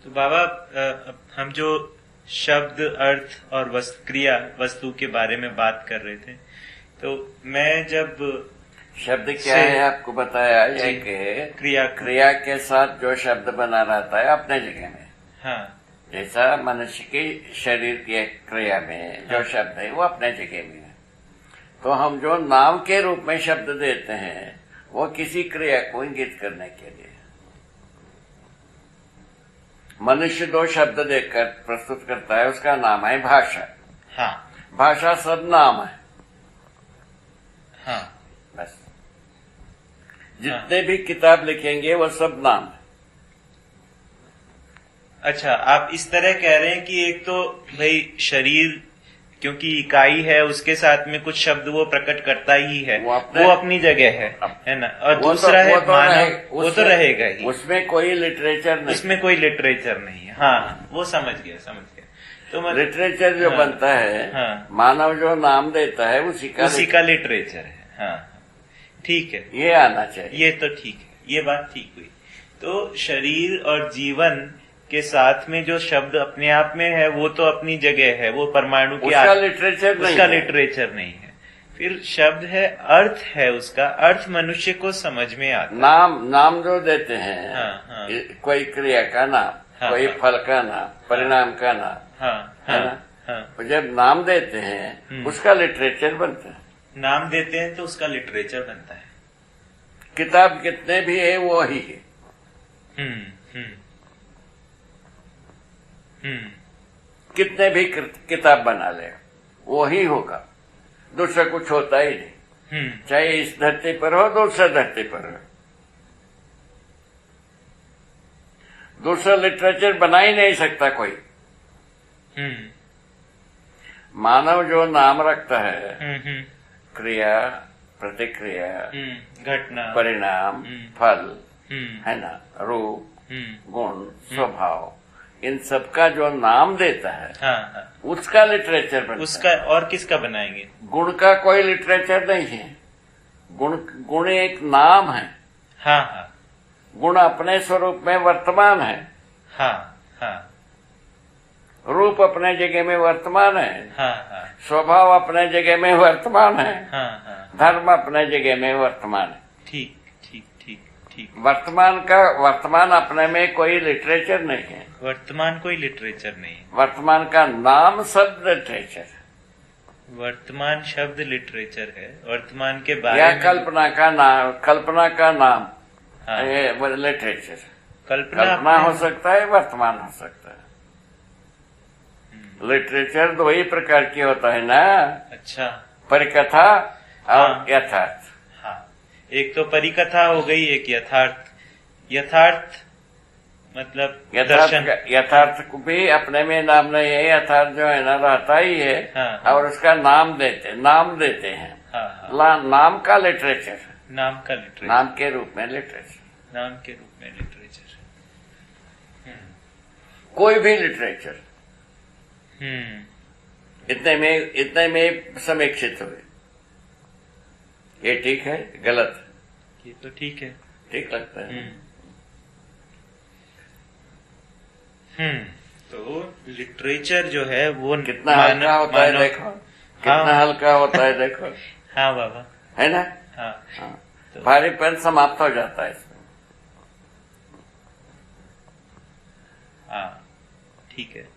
तो बाबा हम जो शब्द अर्थ और क्रिया वस्तु के बारे में बात कर रहे थे, तो मैं जब शब्द क्या है आपको बताया, एक क्रिया क्रिया के साथ जो शब्द बना रहता है अपने जगह में। हाँ, जैसा मनुष्य की शरीर की क्रिया में जो शब्द है वो अपने जगह में है। तो हम जो नाम के रूप में शब्द देते हैं वो किसी क्रिया को इंगित करने के लिए। मनुष्य दो शब्द देकर प्रस्तुत करता है, उसका नाम है भाषा। हाँ, भाषा सब नाम है। हाँ, बस जितने भी किताब लिखेंगे वो सब नाम है। अच्छा, आप इस तरह कह रहे हैं कि एक तो भाई शरीर क्योंकि इकाई है, उसके साथ में कुछ शब्द वो प्रकट करता ही है, वो अपनी जगह है ना, और दूसरा है मानव, वो तो रहेगा ही, उसमें कोई लिटरेचर नहीं, उसमें कोई लिटरेचर नहीं है। हाँ, वो समझ गया। तो लिटरेचर जो बनता है, मानव जो नाम देता है उसी का लिटरेचर है। हाँ, ठीक है, ये आना चाहिए। ये तो ठीक है, ये बात ठीक हुई। तो शरीर और जीवन के साथ में जो शब्द अपने आप में है वो तो अपनी जगह है, वो परमाणु के उसका लिटरेचर नहीं है। फिर शब्द है, अर्थ है, उसका अर्थ मनुष्य को समझ में आता है। नाम जो देते हैं, हाँ, कोई क्रिया का नाम, कोई फल का नाम, परिणाम का नाम, है ना। जब नाम देते हैं उसका लिटरेचर बनता है। नाम देते हैं तो उसका लिटरेचर बनता है। किताब कितने भी है वो ही है। कितने भी किताब बना ले वो ही होगा, दूसरा कुछ होता ही नहीं। चाहे इस धरती पर हो, दूसरा धरती पर हो, दूसरा लिटरेचर बना ही नहीं सकता कोई। मानव जो नाम रखता है, क्रिया, प्रतिक्रिया, घटना, परिणाम, फल, है ना, रूप, गुण, स्वभाव, इन सबका जो नाम देता है, उसका लिटरेचर बनता है। उसका और किसका बनाएंगे? गुण का कोई लिटरेचर नहीं है। गुण एक नाम है। हाँ, गुण अपने स्वरूप में वर्तमान है। हाँ, रूप अपने जगह में वर्तमान है। हाँ, स्वभाव अपने जगह में वर्तमान है। हाँ, धर्म अपने जगह में वर्तमान है। ठीक। वर्तमान अपने में कोई लिटरेचर नहीं है। वर्तमान कोई लिटरेचर नहीं है। वर्तमान का नाम शब्द लिटरेचर है। वर्तमान शब्द लिटरेचर है। वर्तमान के बारे में कल्पना का नाम लिटरेचर। कल्पना हो सकता है, वर्तमान हो सकता है। लिटरेचर दो ही प्रकार की होता है ना। अच्छा, परिकथा और यथार्थ। एक तो परिकथा हो गई, एक यथार्थ मतलब यथार्थ को भी अपने में नाम नहीं है। यथार्थ जो है ना रहता ही है। और उसका नाम देते हैं। नाम का लिटरेचर। नाम के रूप में लिटरेचर। कोई भी लिटरेचर इतने में समीक्षित हुए। ये ठीक है, गलत? ये तो ठीक है, ठीक लगता है। तो लिटरेचर जो है वो कितना हल्का होता है देखो, कितना हल्का होता है देखो। हाँ बाबा, है ना। हाँ। तो भारीपन समाप्त हो जाता है इसमें। हाँ, ठीक है।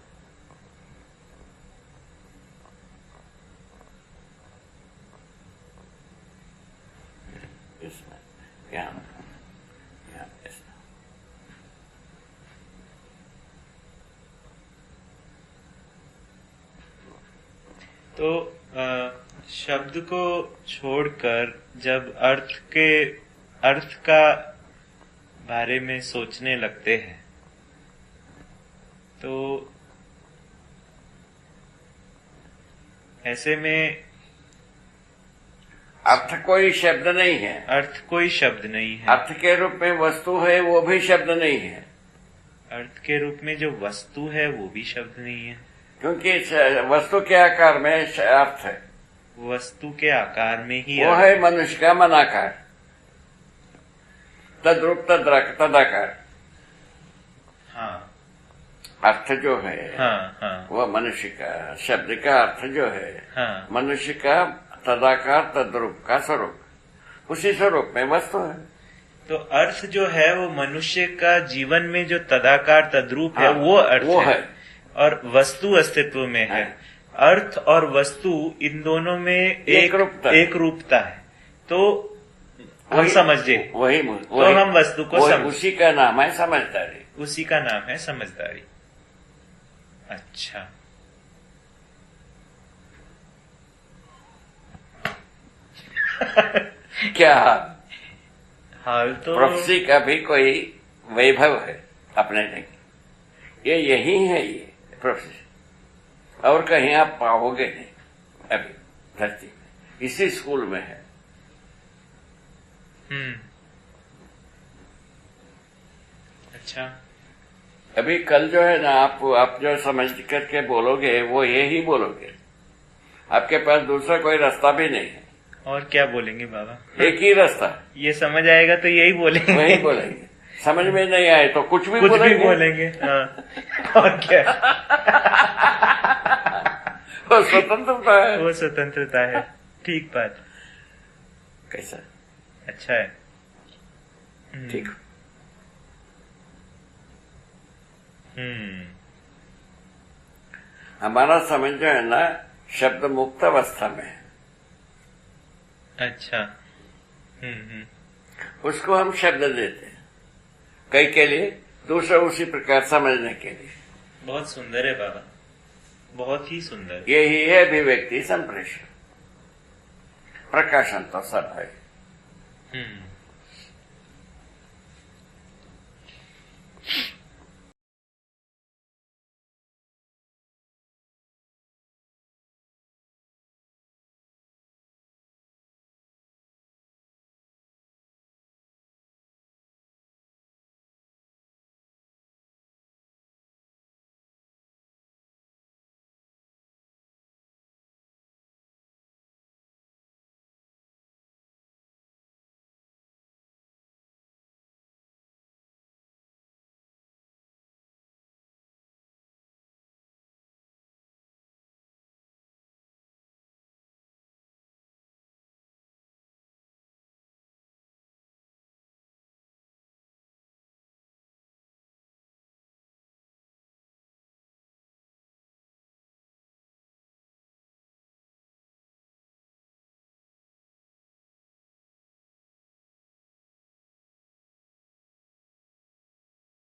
तो शब्द को छोड़कर जब अर्थ का बारे में सोचने लगते हैं तो ऐसे में अर्थ कोई शब्द नहीं है। अर्थ के रूप में वस्तु है, वो भी शब्द नहीं है। अर्थ के रूप में जो वस्तु है वो भी शब्द नहीं है, क्योंकि वस्तु के आकार में अर्थ है। वस्तु के आकार में ही वो है मनुष्य का मनाकार, तद्रूप तदाकार। हाँ, अर्थ जो है, वह मनुष्य का, शब्द का अर्थ जो है, मनुष्य का तदाकार तद्रूप का स्वरूप, उसी स्वरूप में वस्तु है। तो अर्थ जो है वो मनुष्य का जीवन में जो तदाकार तद्रूप है, वो अर्थ है। और वस्तु अस्तित्व में है। अर्थ और वस्तु इन दोनों में एक रूपता है। तो हम समझे वही तो हम वस्तु को समझ, उसी का नाम है समझदारी। उसी का नाम है समझदारी। अच्छा, क्या हाल तो प्रोफेसी का भी कोई वैभव है अपने नहीं, ये यही है, ये प्रोफेसी और कहीं आप पाओगे नहीं अभी धरती में, इसी स्कूल में है। अच्छा, अभी कल जो है ना, आप जो समझ करके बोलोगे वो यही बोलोगे, आपके पास दूसरा कोई रास्ता भी नहीं है। और क्या बोलेंगे बाबा? एक ही रास्ता, ये समझ आएगा तो यही बोलेंगे। वही बोलेंगे, समझ में नहीं आए तो कुछ भी बोलेंगे। हाँ। और क्या? वो स्वतंत्रता है, वो स्वतंत्रता है। ठीक बात। कैसा अच्छा है, ठीक। हमारा समझ जो है ना शब्द मुक्त अवस्था में है। अच्छा। उसको हम शब्द देते हैं कई के लिए, दूसरा उसी प्रकार समझने के लिए। बहुत सुंदर है बाबा, बहुत ही सुंदर। यही है अभिव्यक्ति संप्रेषण। प्रकाशन तो सब है।